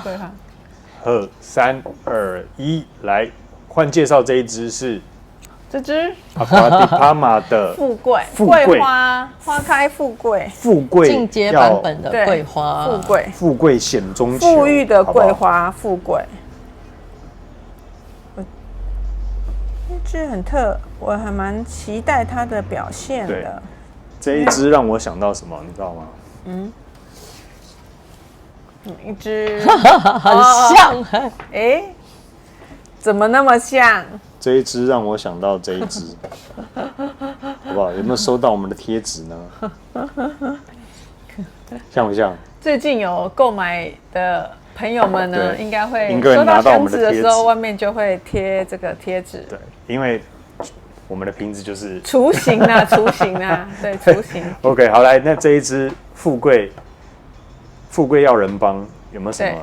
桂花。好，3、2、1，来换介绍这一支是这支Aqua的富贵桂花开富贵进阶版本的桂花，富贵险中求，富裕的桂花富贵。这支很我还蛮期待它的表现的。这一支让我想到什么，你知道吗？一支很像，怎么那么像？这一支让我想到这一支，好不好？有没有收到我们的贴纸呢？像不像？最近有购买的朋友们呢，应该会收到箱子的时候，外面就会贴这个贴纸。对，因为我们的瓶子就是雏形啊，雏形啊，对，雏形。OK， 好，来，那这一支富贵药人帮有没有什么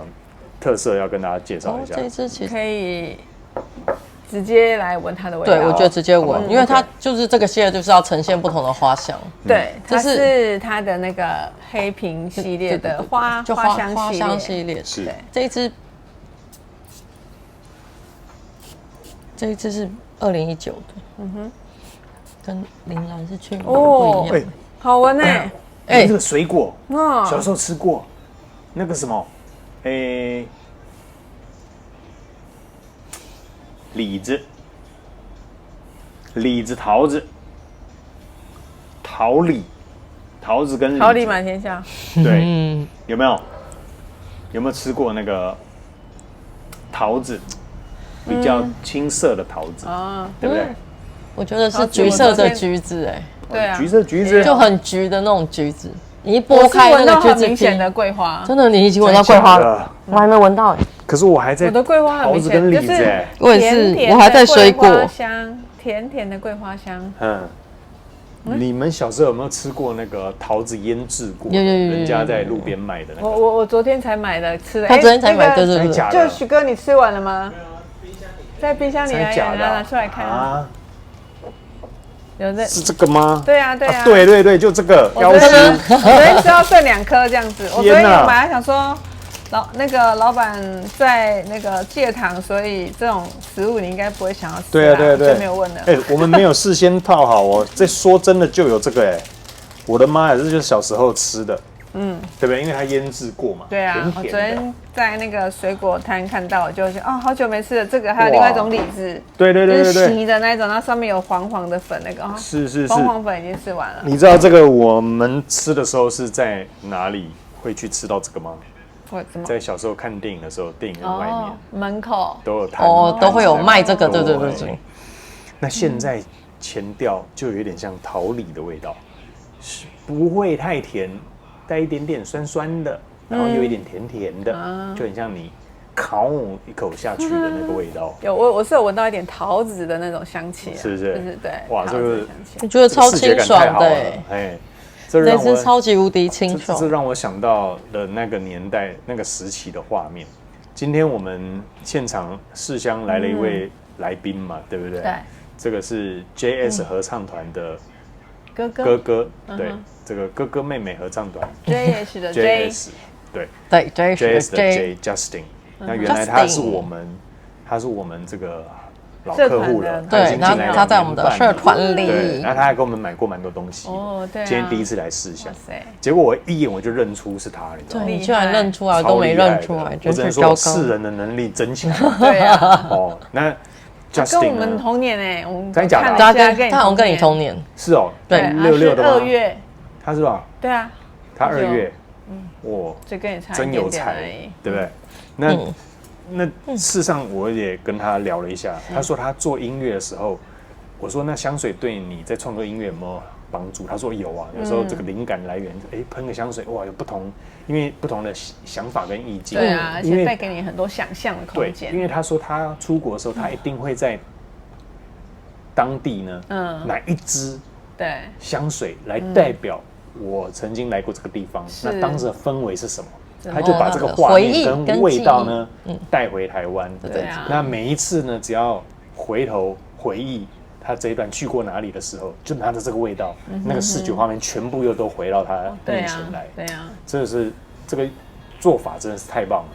特色要跟大家介绍一下？这一支其实可以直接来闻它的味道。对，我觉得直接闻，因为它就是这个系列就是要呈现不同的花香。对，它是它的那个黑瓶系列的花香系列。是这一支是2019的，跟铃兰是去年不一样。好闻哎！那个水果，小时候吃过，那个什么，李子、桃子、桃子跟桃李满天下。对，有没有吃过那个桃子？比较青色的桃子，对不对？我觉得是橘色的橘子，对啊，橘子就很橘的那种橘子。你一剥开那个橘子明显的桂花，真的，你已经闻到桂花了，我还没闻到。可是我还在我的桂花很明显，就是我也是，我还在水果香，甜甜的桂花香。你们小时候有没有吃过那个桃子腌制过？有人家在路边卖的那个。我昨天才买的，吃的。他昨天才买，对。就许哥，你吃完了吗？在冰箱里拿出来看啊！有的是这个吗？对啊，对，就这个。我昨天吃到剩2颗这样子。我昨天有买来想说，老板在那个戒糖，所以这种食物你应该不会想要吃。对，就没有问了。我们没有事先套好哦。这说真的就有这个我的妈呀，这就是小时候吃的。对不对？因为它腌制过嘛。对啊，我昨天在那个水果摊看到，我就觉得好久没吃了这个，还有另外一种李子，对，就是稀的那一种，然后上面有黄黄的粉那个是黄粉已经吃完了。你知道这个我们吃的时候是在哪里会去吃到这个吗？在小时候看电影的时候，电影院外面门口都有摊都会有卖这个，对。那现在前调就有点像桃李的味道，不会太甜。带一点点酸酸的，然后有一点甜甜的，就很像你烤一口下去的那个味道。我是有闻到一点桃子的那种香气，是不是？就是对。哇，这个我觉得超清爽的，这支超级无敌清爽。这让我想到了那个年代、那个时期的画面。今天我们现场试香来了一位来宾嘛，对不对？对。这个是 JS 合唱团的哥哥，对。这个哥哥妹妹合唱团 JS 的 JS 对 JS 的 J Justin， 那原来他是我们这个老客户了，对，他在我们的社团里，对，然后他还给我们买过蛮多东西，对，今天第一次来试香，结果我一眼我就认出是他，你知道吗？你居然认出来，都没认出来，我只能说识人的能力真强，对啊，那。跟我们同年我们他好像跟你同年，是哦，对，66的吗？2月。他是吧？对啊，他2月，哇，就跟你差真有才，对不对？那事实上我也跟他聊了一下，他说他做音乐的时候，我说那香水对你在创作音乐有没有帮助？他说有啊，有时候这个灵感来源，喷个香水，哇，有不同，因为不同的想法跟意境，对啊，而且带给你很多想象的空间。因为他说他出国的时候，他一定会在当地呢，哪一支香水来代表。我曾经来过这个地方，那当时的氛围是什么？他就把这个画面跟味道呢带回台湾。对啊。那每一次呢，只要回头回忆他这一段去过哪里的时候，就拿着这个味道，那个视觉画面全部又都回到他面前来。对啊。这个做法真的是太棒了，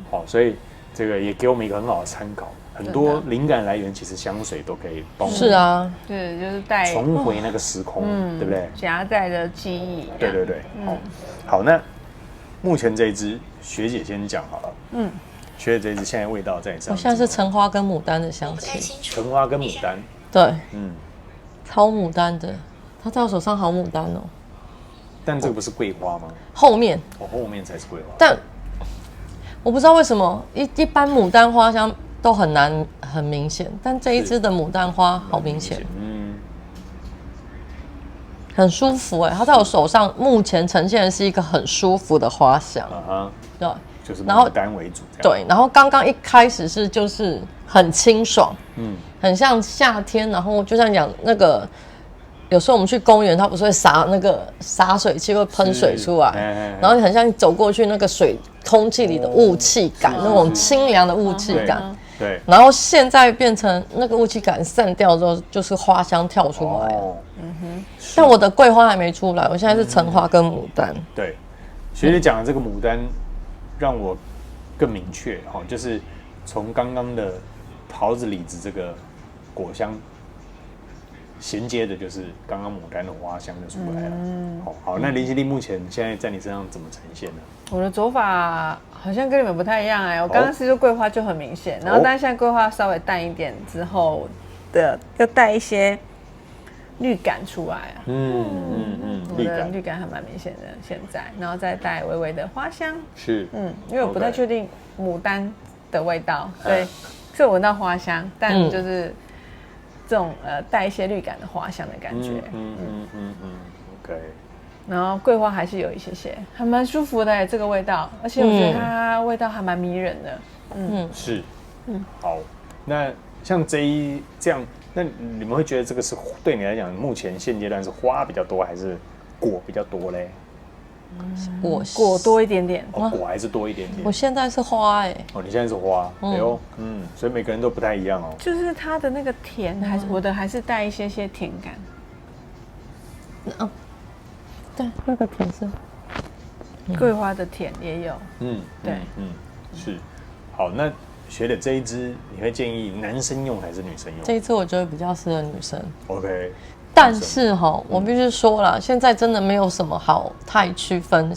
好，所以这个也给我们一个很好的参考。很多灵感来源其实香水都可以帮我们。是啊，对，就是带重回那个时空，对不对？夹带的记忆。对，好，那目前这一支学姐先讲好了。学姐这一支现在味道在这样。我现在是橙花跟牡丹的香气。橙花跟牡丹。对，超牡丹的，它在我手上好牡丹哦。但这个不是桂花吗？后面。后面才是桂花。但我不知道为什么一般牡丹花香都很明显，但这一支的牡丹花好明显，很舒服它在我手上目前呈现的是一个很舒服的花香，对，就是牡丹为主，对，然后刚刚一开始就是很清爽，很像夏天，然后就像讲那个。有时候我们去公园，它不是会洒水器，会喷水出来，然后很像你走过去那个空气里的雾气感，那种清凉的雾气感。对。然后现在变成那个雾气感散掉之后，就是花香跳出来。但我的桂花还没出来，我现在是橙花跟牡丹。对，学姐讲的这个牡丹，让我更明确就是从刚刚的桃子、李子这个果香。衔接的就是刚刚牡丹的花香就出来了。好，那林希莉目前现在在你身上怎么呈现呢？我的走法好像跟你们不太一样我刚刚是说桂花就很明显，然后但是现在桂花稍微淡一点之后的，又带一些绿感出来我的绿感还蛮明显的现在，然后再带微微的花香，是，因为我不太确定牡丹的味道，所以是闻到花香，但就是。这种带一些绿感的花香的感觉，OK。然后桂花还是有一些，还蛮舒服的这个味道，而且我觉得它味道还蛮迷人的。是，好。那像这样，那你们会觉得这个是对你来讲，目前现阶段是花比较多，还是果比较多嘞？果多一点点，果还是多一点点。我现在是花你现在是花，所以每个人都不太一样就是它的那个甜，我的还是带一些甜感。对，那个甜是桂花的甜也有。对，是。好，那学的这一支，你会建议男生用还是女生用？这一支我觉得比较适合女生。OK。但是我必须说了，现在真的没有什么好太区分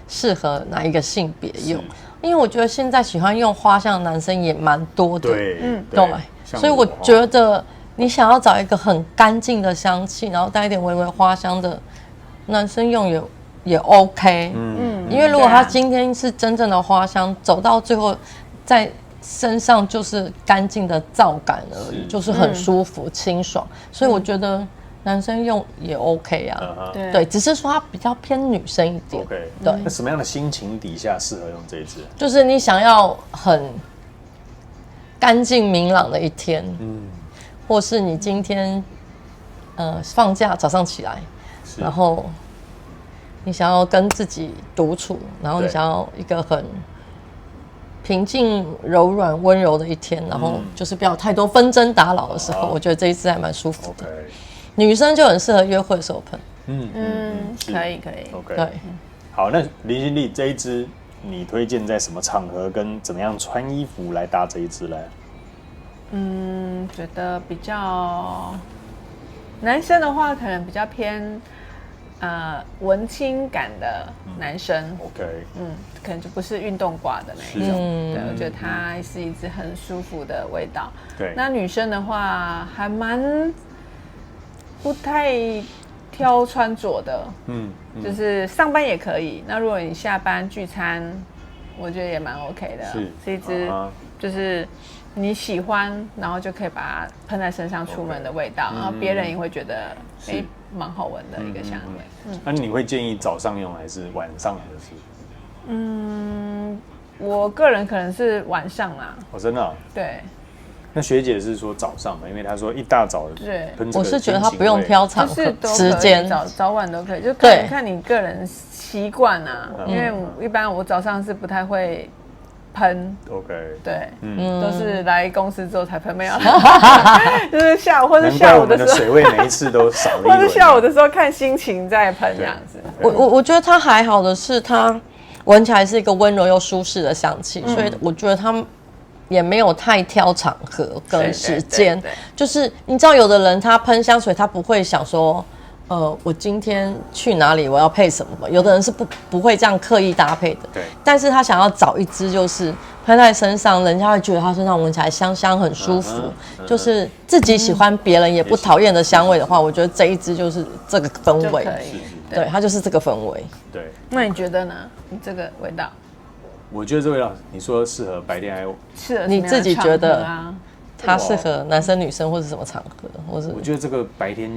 适合哪一个性别用，因为我觉得现在喜欢用花香的男生也蛮多的，对，所以我觉得你想要找一个很干净的香气，然后带一点微微花香的男生用也 OK，因为如果他今天是真正的花香，走到最后在身上就是干净的皂感而已，就是很舒服清爽，所以我觉得。男生用也 OK 对，只是说它比较偏女生一点。OK， 对。那什么样的心情底下适合用这一支？就是你想要很干净明朗的一天，或是你今天放假早上起来，然后你想要跟自己独处，然后你想要一个很平静、柔软、温柔的一天，然后就是不要太多纷争打扰的时候，我觉得这一支还蛮舒服的。女生就很适合约会的时候喷。可以。OK。对。好，那林希莉这一支，你推荐在什么场合跟怎么样穿衣服来搭这一支嘞？觉得比较男生的话，可能比较偏文青感的男生。OK。可能就不是运动挂的那一种。对，我觉得它是一支很舒服的味道。对。那女生的话，还蛮。不太挑穿着的，就是上班也可以。那如果你下班聚餐，我觉得也蛮 OK 的。是一支就是你喜欢，然后就可以把它喷在身上出门的味道，然后别人也会觉得蛮好闻的一个香味。那你会建议早上用还是晚上的是？我个人可能是晚上啦。真的？对。那学姐是说早上嘛，因为她说一大早的喷这个，我是觉得她不用挑场合时间，早晚都可以，就看你个人习惯啊。因为一般我早上是不太会喷 ，OK， 对，都是来公司之后才喷，没有，就是下午或者下午的时候，水位每一次都少了，或者下午的时候看心情再喷这样子。我觉得她还好的是她闻起来是一个温柔又舒适的香气，所以我觉得它也没有太挑场合跟时间。就是你知道，有的人他喷香水，他不会想说，我今天去哪里，我要配什么？有的人是不会这样刻意搭配的。对。但是他想要找一支，就是喷在身上，人家会觉得他身上闻起来香香很舒服，就是自己喜欢，别人也不讨厌的香味的话，我觉得这一支就是这个氛围。对，它就是这个氛围。对。那你觉得呢？你这个味道？我觉得这味道，你说适合白天还适合你自己觉得它适合男生女生或者什么场合，或是我觉得这个白天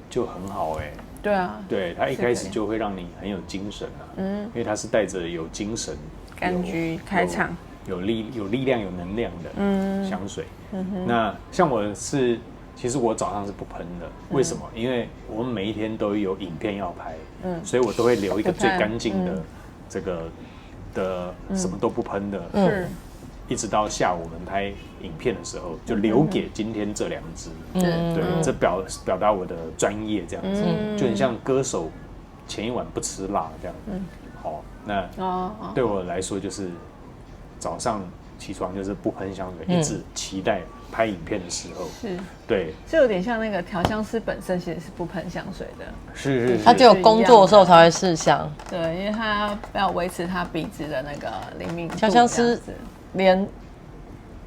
就很好哎。对啊，对，它一开始就会让你很有精神啊，因为它是带着有精神、柑橘开场、有力量、有能量的香水。那像其实我早上是不喷的，为什么？因为我们每一天都有影片要拍，所以我都会留一个最干净的这个的什么都不喷的，一直到下午我们拍影片的时候，就留给今天这2支。对，这表达我的专业这样子，就很像歌手前一晚不吃辣这样。好，那对我来说就是早上起床就是不喷香水，一直期待拍影片的时候。对，是有点像那个调香师本身其实是不喷香水的。是。他只有工作的时候才会试香。对，因为他要维持他鼻子的那个灵敏度。调香师连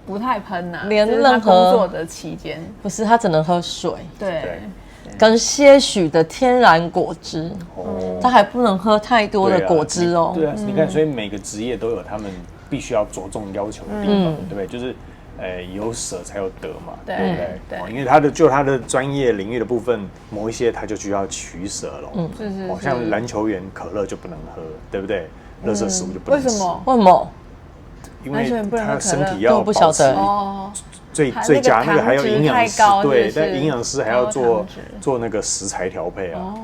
不太喷呐，连任何工作的期间不是，他只能喝水。对。跟些许的天然果汁，他还不能喝太多的果汁哦。对啊，你看，所以每个职业都有他们必须要着重要求的地方，对不对？就是有舍才有得嘛，对不对？对，因为他的专业领域的部分，某一些他就需要取舍了。像篮球员可乐就不能喝，对不对？垃圾食物就不能吃。为什么？为什么？因为他身体要保持最佳那个还有营养师，对，但营养师还要做那个食材调配啊，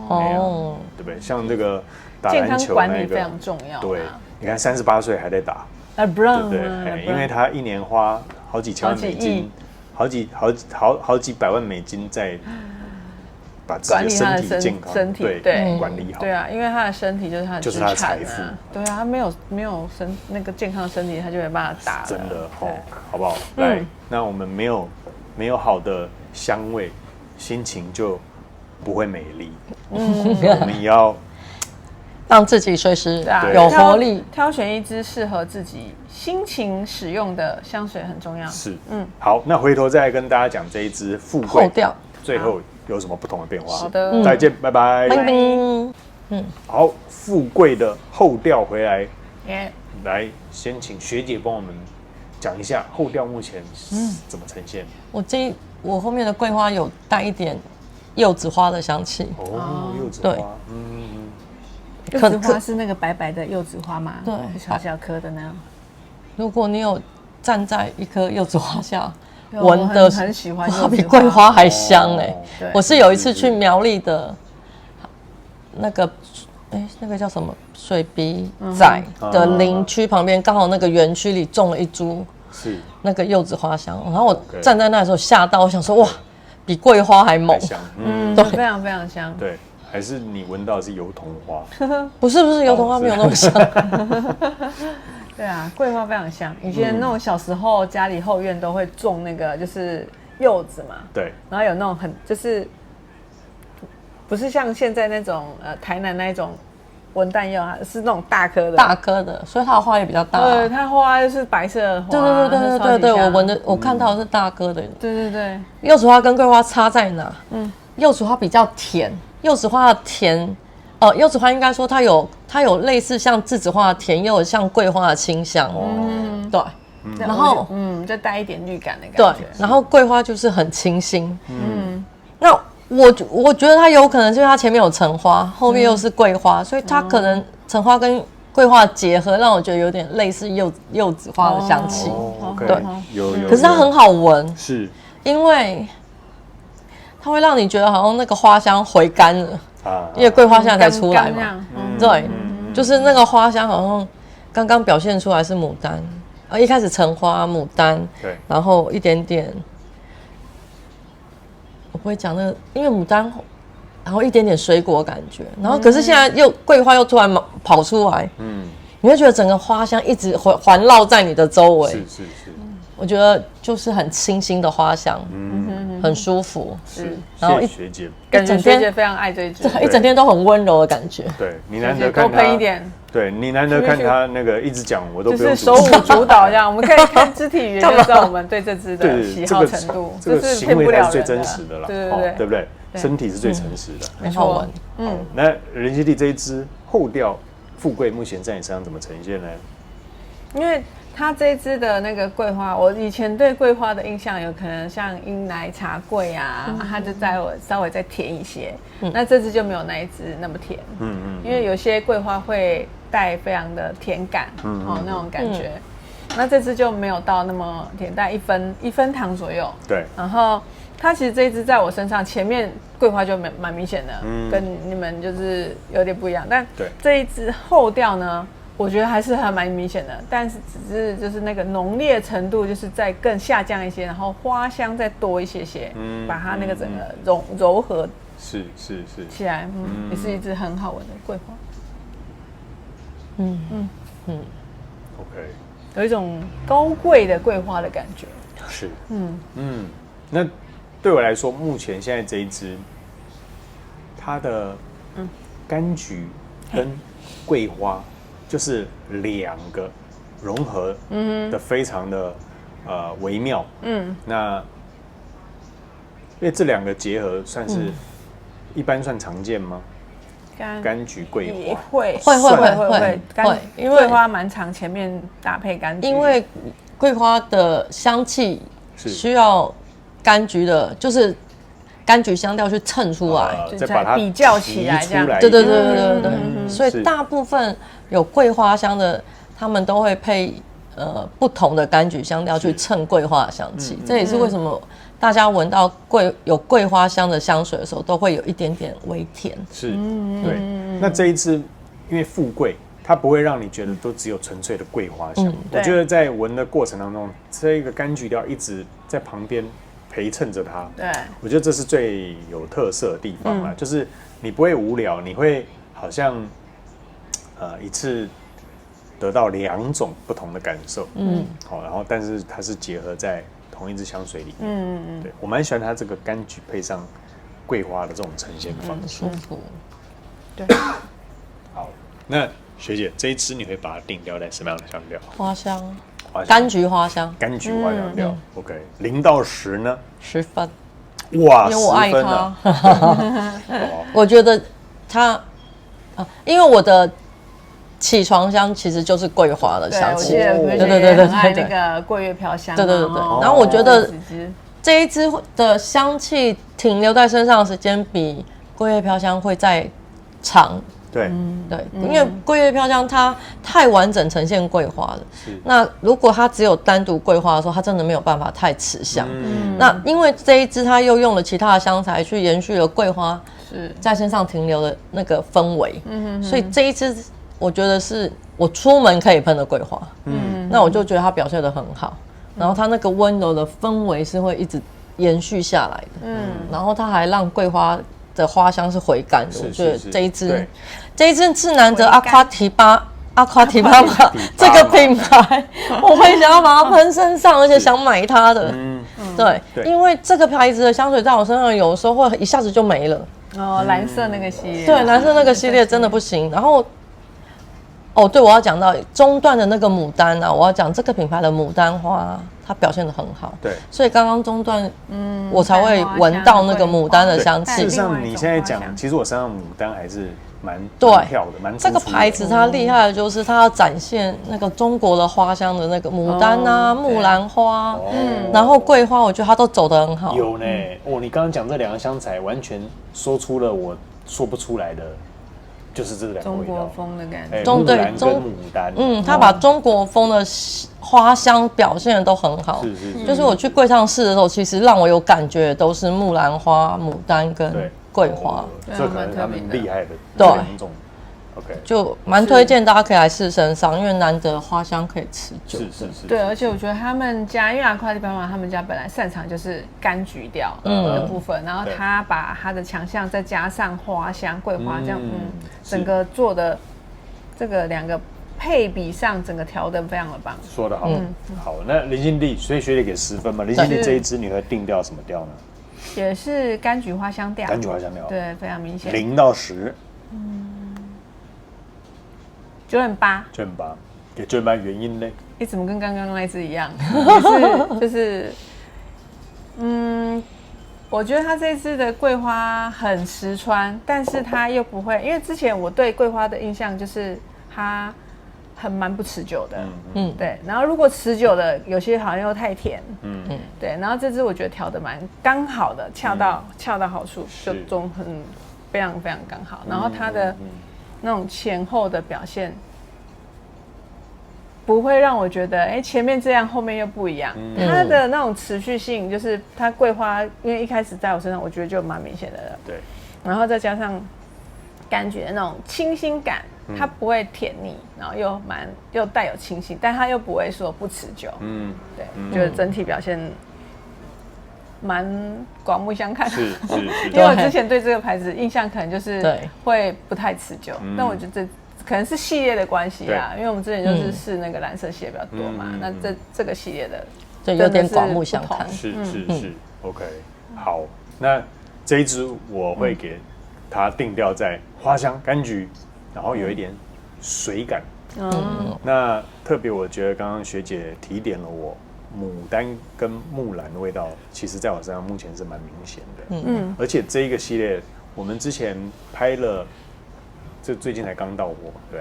对不对？像这个打篮球管理非常重要。对，你看38岁还在打，对不对？因为他一年花好几千万美金，好几百万美金在把自己的身体健康对管理好。对啊，因为他的身体就是他的就是他的财富。对啊，他没有那个健康的身体，他就没办法打了。真的好不好？来，那我们没有好的香味，心情就不会美丽。我们也要让自己随时有活力。挑选一支适合自己心情使用的香水很重要。是，好，那回头再来跟大家讲这一支富贵后调，最后有什么不同的变化？好的，再见，拜拜。拜拜。好，富贵的后调回来，来先请学姐帮我们讲一下后调目前怎么呈现。我后面的桂花有带一点柚子花的香气。柚子花，柚子花是那个白白的柚子花吗？对，小小颗的那样。如果你有站在一棵柚子花下，闻的很喜欢柚子花，比桂花还香哎！我是有一次去苗栗的那个叫什么水笔仔的林区旁边，刚好那个园区里种了一株那个柚子花香，然后我站在那的时候吓到，我想说哇，比桂花还猛，对，非常非常香。对，还是你闻到的是油桐花？不是油桐花没有那么香。对啊，桂花非常香。以前那种小时候家里后院都会种那个就是柚子嘛，对，然后有那种就是不是像现在那种台南那一种文旦柚啊，是那种大颗的，所以它的花也比较大。对，它花就是白色的花。对，我看到的是大颗的。对，柚子花跟桂花差在哪？柚子花比较甜，柚子花的甜。柚子花应该说它有类似像栀子花的甜，又有像桂花的清香。对，然后就带一点绿感的感觉。对，然后桂花就是很清新。那我觉得它有可能就是它前面有橙花，后面又是桂花，所以它可能橙花跟桂花的结合，让我觉得有点类似柚子花的香气。对，有。可是它很好闻，是因为它会让你觉得好像那个花香回甘了。因为桂花现在才出来嘛，对，就是那个花香好像刚刚表现出来是牡丹，一开始橙花、牡丹，对，然后一点点，我不会讲那个，因为牡丹，然后一点点水果感觉，然后可是现在桂花又突然跑出来，你会觉得整个花香一直环绕在你的周围。是，我觉得就是很清新的花香，很舒服。是，然后谢谢学姐，感觉学姐非常爱这一支，一整天都很温柔的感觉。对你难得看多喷一点。对你难得看他那个一直讲，我都不用就是手舞足蹈这样，我们可以看肢体语言就知道我们对这支的喜好程度，这个是骗不了人的，最真实的啦，对不对？身体是最诚实的，很好玩。那人气地这一支后调富贵，目前在你身上怎么呈现呢？因为它这一支的那个桂花，我以前对桂花的印象有可能像英奶茶桂啊，它就稍微再甜一些。那这支就没有那一支那么甜，因为有些桂花会带非常的甜感，那种感觉。那这支就没有到那么甜，大概一分糖左右。对。然后它其实这一支在我身上前面桂花就蛮明显的，跟你们就是有点不一样。但这一支后调呢？我觉得还是蛮明显的，但是只是就是那个浓烈程度就是再更下降一些，然后花香再多一些，把它那个整个柔和是起来，也是一支很好闻的桂花。OK， 有一种高贵的桂花的感觉。是，那对我来说，目前现在这一支，它的柑橘跟桂花。就是两个融合的非常的微妙，那因为这两个结合算是一般算常见吗？柑橘桂花会，因为桂花蛮常前面搭配柑橘，因为桂花的香气需要柑橘的，就是柑橘香调去衬出来，再把它比较起来这样，对，所以大部分有桂花香的，他们都会配不同的柑橘香调去衬桂花的香气。这也是为什么大家闻到有桂花香的香水的时候，都会有一点点微甜。是，对。那这一支因为富贵，它不会让你觉得都只有纯粹的桂花香。我觉得在闻的过程当中，这个柑橘调一直在旁边陪衬着它。对，我觉得这是最有特色的地方啦，就是你不会无聊，你会好像一次得到两种不同的感受，好，然后但是它是结合在同一支香水里面，对我蛮喜欢它这个柑橘配上桂花的这种呈现方式，舒服。对，好，那学姐这一支你会把它定调在什么样的香调？花香，柑橘花香，柑橘花香调。OK， 0到10呢？10分。哇，因为我爱10分它。我觉得它因为我的起床香其实就是桂花的香气，对，很爱那个桂月飘香，对。然后我觉得这一支的香气停留在身上的时间比桂月飘香会再长。对，因为桂月飘香它太完整呈现桂花了。那如果它只有单独桂花的时候，它真的没有办法太持香。那因为这一支它又用了其他的香材去延续了桂花在身上停留的那个氛围，所以这一支我觉得是我出门可以喷的桂花。那我就觉得它表现得很好，然后它那个温柔的氛围是会一直延续下来的。然后它还让桂花的花香是回甘的，我觉得这一支是难得阿夸提巴这个品牌，我会想要把它喷身上，而且想买它的。对，因为这个牌子的香水在我身上有时候会一下子就没了。蓝色那个系列，对，蓝色那个系列真的不行。然后，对，我要讲到中段的那个牡丹啊，我要讲这个品牌的牡丹花，它表现得很好。对，所以刚刚中段，我才会闻到那个牡丹的香气。事实上，你现在讲，其实我身上牡丹还是蛮跳的，蛮这个牌子它厉害的就是它要展现那个中国的花香的那个牡丹啊、木兰花，然后桂花，我觉得它都走得很好。有呢，你刚刚讲这两个香材，完全说出了我说不出来的，就是这两个味道。中国风的感觉，木兰跟牡丹，它把中国风的花香表现的都很好。就是我去柜上试的时候，其实让我有感觉都是木兰花、牡丹跟桂花，这可能是他们厉害的两种。OK， 就蛮推荐大家可以来试身上，因为难得花香可以持久。是。对，而且我觉得他们家，因为阿夸蒂巴玛他们家本来擅长就是柑橘调的部分，然后他把他的强项再加上花香、桂花这样，整个做的这个两个配比上整个调的非常的棒。说得好，好，那林心地，所以学姐给10分嘛。林心地这一支你会定调什么调呢？也是柑橘花香调，柑橘花香调，对，非常明显。0到10，9.8，9.8。给9.8原因呢？怎么跟刚刚那支一样？就是我觉得它这支的桂花很实穿，但是它又不会，因为之前我对桂花的印象就是它蛮不持久的，对。然后如果持久的，有些好像又太甜，对。然后这支我觉得调的蛮刚好的，恰到好处，就非常非常刚好。然后它的那种前后的表现，不会让我觉得前面这样后面又不一样，它的那种持续性，就是它桂花，因为一开始在我身上我觉得就蛮明显的了，对，然后再加上柑橘的那种清新感，它不会甜腻，然后又带有清新，但它又不会说不持久，对，觉得整体表现蛮刮目相看，是因为我之前对这个牌子印象可能就是会不太持久，但我觉得可能是系列的关系啊，因为我们之前就是试那个蓝色系列比较多嘛，那这个系列的就有点刮目相看，是 OK， 好，那这一支我会给它定调在花香柑橘，然后有一点水感，那特别我觉得刚刚学姐提点了我，牡丹跟木兰的味道，其实在我身上目前是蛮明显的，而且这一个系列我们之前拍了。这最近才刚到货，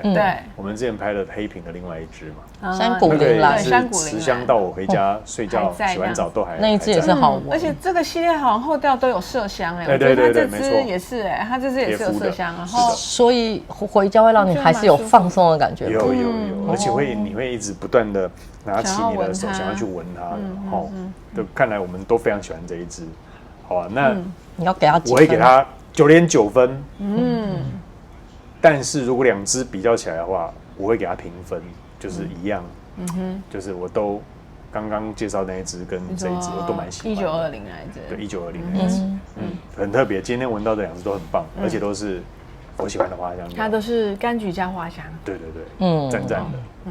对，我们之前拍了黑瓶的另外一支嘛，山谷铃兰，是持香到我回家睡觉、洗完澡都还那一支也是好闻，而且这个系列好像后调都有麝香我觉得它这支也是它这支也是有麝香，然后所以回家会让你还是有放松的感觉，有，而且你会一直不断的拿起你的手想要去闻它，就看来我们都非常喜欢这一支，好啊，那你要给它几分？我会给它9.9分，但是如果2支比较起来的话，我会给它评分，就是一样，就是我都刚刚介绍那一支跟这一支我都蛮喜欢的。1920那一支，对，1920那一支，很特别。今天闻到的2支都很棒，而且都是我喜欢的花香。它都是柑橘加花香。对，赞的，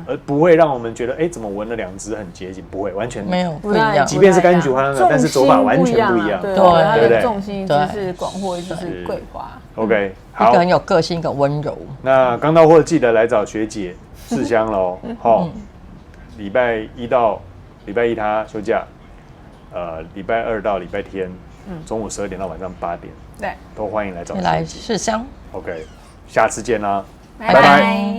而不会让我们觉得怎么闻了2支很接近，不会，完全没有不一样。即便是柑橘花香，但是走法完全不一样。对，它的重心一直是广货，一直是桂花。OK， 好，一个很有个性，一个温柔。那刚到货记得来找学姐试香喽。礼拜一到礼拜一他休假，礼拜2到礼拜天，中午12点到晚上8点，对，都欢迎来找学姐来试香。 OK， 下次见啦，拜拜。